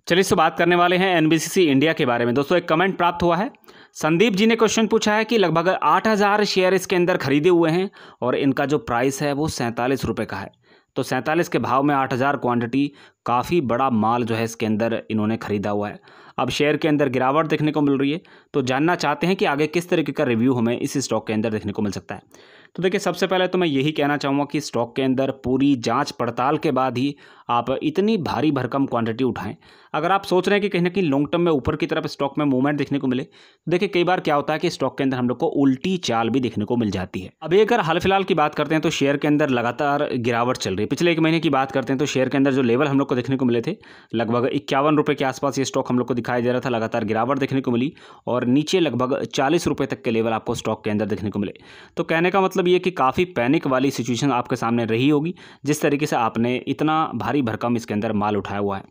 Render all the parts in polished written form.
चलिए इससे बात करने वाले हैं एनबीसीसी इंडिया के बारे में। दोस्तों एक कमेंट प्राप्त हुआ है, संदीप जी ने क्वेश्चन पूछा है कि लगभग 8000 शेयर इसके अंदर खरीदे हुए हैं और इनका जो प्राइस है वो 47 रुपये का है। तो 47 के भाव में 8000 क्वांटिटी, काफ़ी बड़ा माल जो है इसके अंदर इन्होंने खरीदा हुआ है। अब शेयर के अंदर गिरावट देखने को मिल रही है, तो जानना चाहते हैं कि आगे किस तरीके का रिव्यू हमें इस स्टॉक के अंदर देखने को मिल सकता है। तो देखिए सबसे पहले तो मैं यही कहना चाहूँगा कि स्टॉक के अंदर पूरी जांच पड़ताल के बाद ही आप इतनी भारी भरकम क्वांटिटी उठाएं। अगर आप सोच रहे हैं कि कहीं ना कहीं लॉन्ग टर्म में ऊपर की तरफ स्टॉक में मूवमेंट देखने को मिले, तो देखिए कई बार क्या होता है कि स्टॉक के अंदर हम लोग को उल्टी चाल भी देखने को मिल जाती है। अभी अगर हाल फिलहाल की बात करते हैं तो शेयर के अंदर लगातार गिरावट चल रही है। पिछले 1 महीने की बात करते हैं तो शेयर के अंदर जो लेवल हम लोग को देखने को मिले थे, लगभग 51 रुपये के आसपास ये स्टॉक हम लोग को दिखाई दे रहा था। लगातार गिरावट देखने को मिली और नीचे लगभग 40 रुपये तक के लेवल आपको स्टॉक के अंदर देखने को मिले। तो कहने का मतलब ये कि काफ़ी पैनिक वाली सिचुएशन आपके सामने रही होगी, जिस तरीके से आपने इतना भारी भरकम इसके अंदर माल उठाया हुआ है।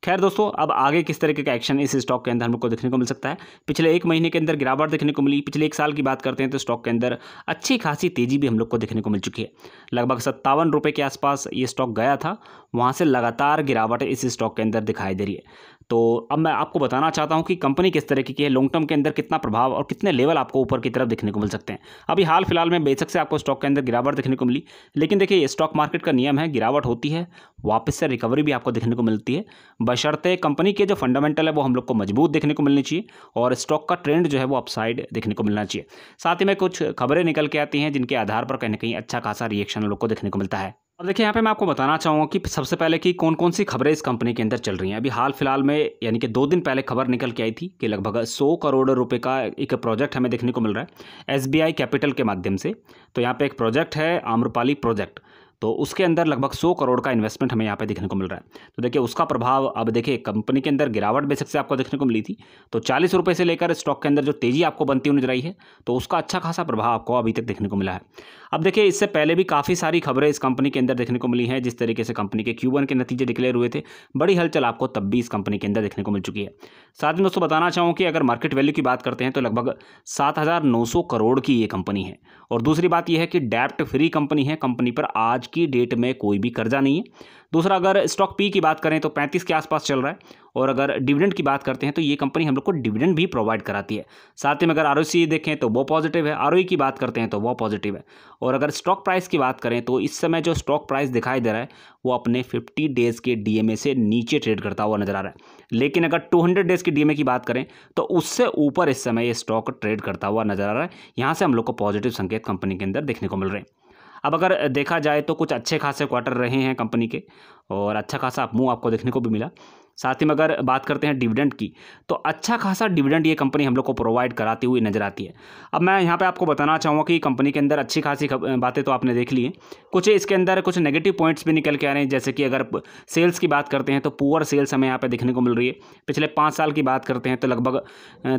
खैर दोस्तों, अब आगे किस तरीके का एक्शन इस स्टॉक के अंदर हमको देखने को मिल सकता है। पिछले 1 महीने के अंदर गिरावट देखने को मिली। पिछले 1 साल की बात करते हैं तो स्टॉक के अंदर अच्छी खासी तेजी भी हम लोग को देखने को मिल चुकी है। लगभग 57 रुपये के आसपास ये स्टॉक गया था, वहाँ से लगातार गिरावट इस स्टॉक के अंदर दिखाई दे रही है। तो अब मैं आपको बताना चाहता हूं कि कंपनी किस तरीके की है, लॉन्ग टर्म के अंदर कितना प्रभाव और कितने लेवल आपको ऊपर की तरफ देखने को मिल सकते हैं। अभी हाल फिलहाल में बेशक से आपको स्टॉक के अंदर गिरावट देखने को मिली, लेकिन देखिए स्टॉक मार्केट का नियम है, गिरावट होती है, वापस से रिकवरी भी आपको देखने को मिलती है, बशर्ते कंपनी के जो फंडामेंटल है वो हम लोग को मजबूत देखने को मिलनी चाहिए और स्टॉक का ट्रेंड जो है वो अपसाइड देखने को मिलना चाहिए। साथ ही में कुछ खबरें निकल के आती हैं जिनके आधार पर कहीं ना कहीं अच्छा खासा रिएक्शन हम लोग को देखने को मिलता है। अब देखिए यहाँ पे मैं आपको बताना चाहूँगा कि सबसे पहले कि कौन कौन सी खबरें इस कंपनी के अंदर चल रही हैं। अभी हाल फिलहाल में यानी कि 2 दिन पहले खबर निकल के आई थी कि लगभग 100 करोड़ रुपए का एक प्रोजेक्ट हमें देखने को मिल रहा है SBI कैपिटल के माध्यम से। तो यहाँ पे एक प्रोजेक्ट है आम्रपाली प्रोजेक्ट, तो उसके अंदर लगभग 100 करोड़ का इन्वेस्टमेंट हमें यहाँ पे देखने को मिल रहा है। तो देखिए उसका प्रभाव, अब देखिए कंपनी के अंदर गिरावट बेशक से आपको देखने को मिली थी, तो 40 रुपये से लेकर स्टॉक के अंदर जो तेज़ी आपको बनती हुई नजर आई है, तो उसका अच्छा खासा प्रभाव आपको अभी तक देखने को मिला है। अब देखिए इससे पहले भी काफ़ी सारी खबरें इस कंपनी के अंदर देखने को मिली हैं। जिस तरीके से कंपनी के Q1 के नतीजे डिक्लेयर हुए थे, बड़ी हलचल आपको तब भी इस कंपनी के अंदर देखने को मिल चुकी है। साथ में दोस्तों बताना चाहूँ कि अगर मार्केट वैल्यू की बात करते हैं तो लगभग 7900 करोड़ की ये कंपनी है। और दूसरी बात यह है कि डेप्ट फ्री कंपनी है, कंपनी पर आज की डेट में कोई भी कर्जा नहीं है। दूसरा, अगर स्टॉक पी की बात करें तो 35 के आसपास चल रहा है। और अगर डिविडेंड की बात करते हैं तो ये कंपनी हम लोग को डिविडेंड भी प्रोवाइड कराती है। साथ ही में अगर ROC देखें तो वो पॉजिटिव है, ROE की बात करते हैं तो वो पॉजिटिव है। और अगर स्टॉक प्राइस की बात करें तो इस समय जो स्टॉक प्राइस दिखाई दे रहा है वो अपने 50 डेज़ के DMA से नीचे ट्रेड करता हुआ नजर आ रहा है। लेकिन अगर 200 डेज़ की DMA की बात करें तो उससे ऊपर इस समय ये स्टॉक ट्रेड करता हुआ नजर आ रहा है। यहाँ से हम लोग को पॉजिटिव संकेत कंपनी के अंदर देखने को मिल रहे हैं। अब अगर देखा जाए तो कुछ अच्छे खासे क्वार्टर रहे हैं कंपनी के और अच्छा खासा मूव आपको देखने को भी मिला। साथ ही में अगर बात करते हैं डिविडेंड की, तो अच्छा खासा डिविडेंड ये कंपनी हम लोग को प्रोवाइड कराती हुई नजर आती है। अब मैं यहाँ पे आपको बताना चाहूँगा कि कंपनी के अंदर अच्छी खासी बातें तो आपने देख ली हैं, कुछ इसके अंदर कुछ नेगेटिव पॉइंट्स भी निकल के आ रहे हैं। जैसे कि अगर सेल्स की बात करते हैं तो पुअर सेल्स हमें यहाँ पे देखने को मिल रही है। पिछले 5 साल की बात करते हैं तो लगभग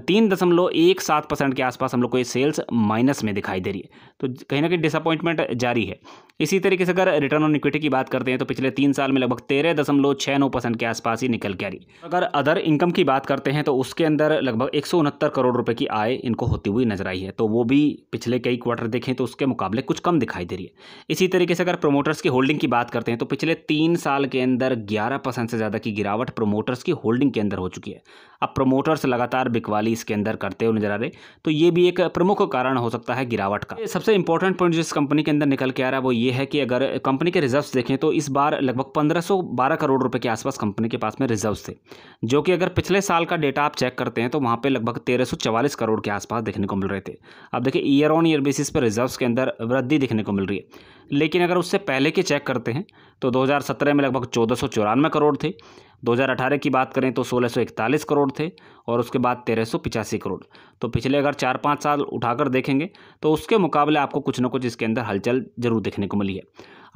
3.17% के आसपास हम लोग को ये सेल्स माइनस में दिखाई दे रही है। तो कहीं ना कहीं डिसअपॉइंटमेंट जारी है। इसी तरीके से अगर रिटर्न ऑन इक्विटी की बात करते हैं तो पिछले 3 साल में लगभग 13.69% के आसपास ही निकल के आ रही। अगर अदर इनकम की बात करते हैं तो उसके अंदर लगभग 169 करोड़ रुपए की आय इनको होती हुई नजर आई है। तो वो भी पिछले कई क्वार्टर देखें तो उसके मुकाबले कुछ कम दिखाई दे रही है। इसी तरीके से अगर प्रोमोटर्स की होल्डिंग की बात करते हैं तो पिछले 3 साल के अंदर 11% से ज़्यादा की गिरावट प्रोमोटर्स की होल्डिंग के अंदर हो चुकी है। अब प्रोमोटर्स लगातार बिकवाली इसके अंदर करते हुए नजर आ रहे, तो ये भी एक प्रमुख कारण हो सकता है गिरावट का। सबसे इंपॉर्टेंट पॉइंट जिस कंपनी के अंदर निकल के आ रहा है वो ये है कि अगर कंपनी के रिजर्व्स देखें तो इस बार लगभग 1512 करोड़ रुपए के आसपास कंपनी के पास में रिजर्व्स थे, जो कि अगर पिछले साल का डेटा आप चेक करते हैं तो वहाँ पे लगभग 1344 करोड़ के आसपास देखने को मिल रहे थे। अब देखिए ईयर ऑन ईयर बेसिस पर रिजर्व्स के अंदर वृद्धि देखने को मिल रही है। लेकिन अगर उससे पहले के चेक करते हैं तो 2017 में लगभग 1494 करोड़ थे, 2018 की बात करें तो 1641 करोड़ थे और उसके बाद 1385 करोड़। तो पिछले अगर 4-5 साल उठाकर देखेंगे तो उसके मुकाबले आपको कुछ ना कुछ इसके अंदर हलचल जरूर देखने को मिली है।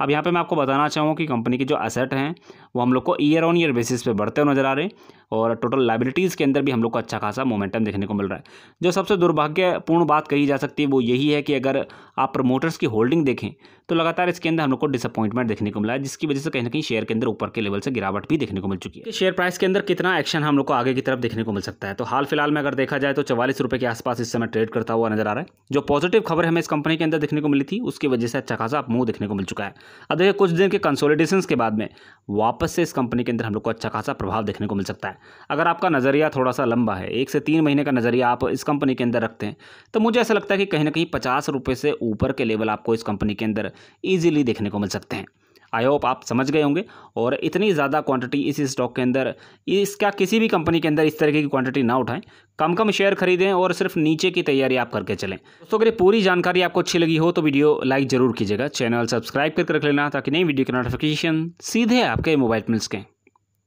अब यहाँ पे मैं आपको बताना चाहूँगा कि कंपनी के जो एसेट हैं वो हम लोग को ईयर ऑन ईयर बेसिस पे बढ़ते हुए नजर आ रहे हैं और टोटल लाइबिलिटीज़ के अंदर भी हम लोग को अच्छा खासा मोमेंटम देखने को मिल रहा है। जो सबसे दुर्भाग्यपूर्ण बात कही जा सकती है वो यही है कि अगर आप प्रमोटर्स की होल्डिंग देखें तो लगातार इसके अंदर हम लोग को डिसअपॉइंटमेंट देखने को मिला है, जिसकी वजह से कहीं ना कहीं शेयर के अंदर ऊपर के लेवल से गिरावट भी देखने को मिल चुकी है। शेयर प्राइस के अंदर कितना एक्शन हम लोग को आगे की तरफ देखने को मिल सकता है, तो हाल फिलहाल में अगर देखा जाए तो 44 रुपये के आसपास इस समय ट्रेड करता हुआ नजर आ रहा है। जो पॉजिटिव खबर हमें इस कंपनी के अंदर देखने को मिली थी उसकी वजह से अच्छा खासा मूव देखने को मिल चुका है। अब देखिए कुछ दिन के कंसोलिडेशन के बाद में वापस से इस कंपनी के अंदर हम लोग को अच्छा खासा प्रभाव देखने को मिल सकता है। है। अगर आपका नज़रिया थोड़ा सा लंबा है, 1 से 3 महीने का नज़रिया आप इस कंपनी के अंदर रखते हैं, तो मुझे ऐसा लगता है कि कहीं ना कहीं 50 रुपये से ऊपर के लेवल आपको इस कंपनी के अंदर ईजिली देखने को मिल सकते हैं। आई होप आप समझ गए होंगे। और इतनी ज़्यादा क्वांटिटी इस स्टॉक के अंदर, इसका किसी भी कंपनी के अंदर इस तरीके की क्वांटिटी ना उठाएं, कम कम शेयर खरीदें और सिर्फ नीचे की तैयारी आप करके चलें। दोस्तों अगर ये पूरी जानकारी आपको अच्छी लगी हो तो वीडियो लाइक ज़रूर कीजिएगा, चैनल सब्सक्राइब करके रख लेना ताकि नई वीडियो के नोटिफिकेशन सीधे आपके मोबाइल पे मिल सकें।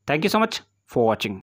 Thank you so much for watching.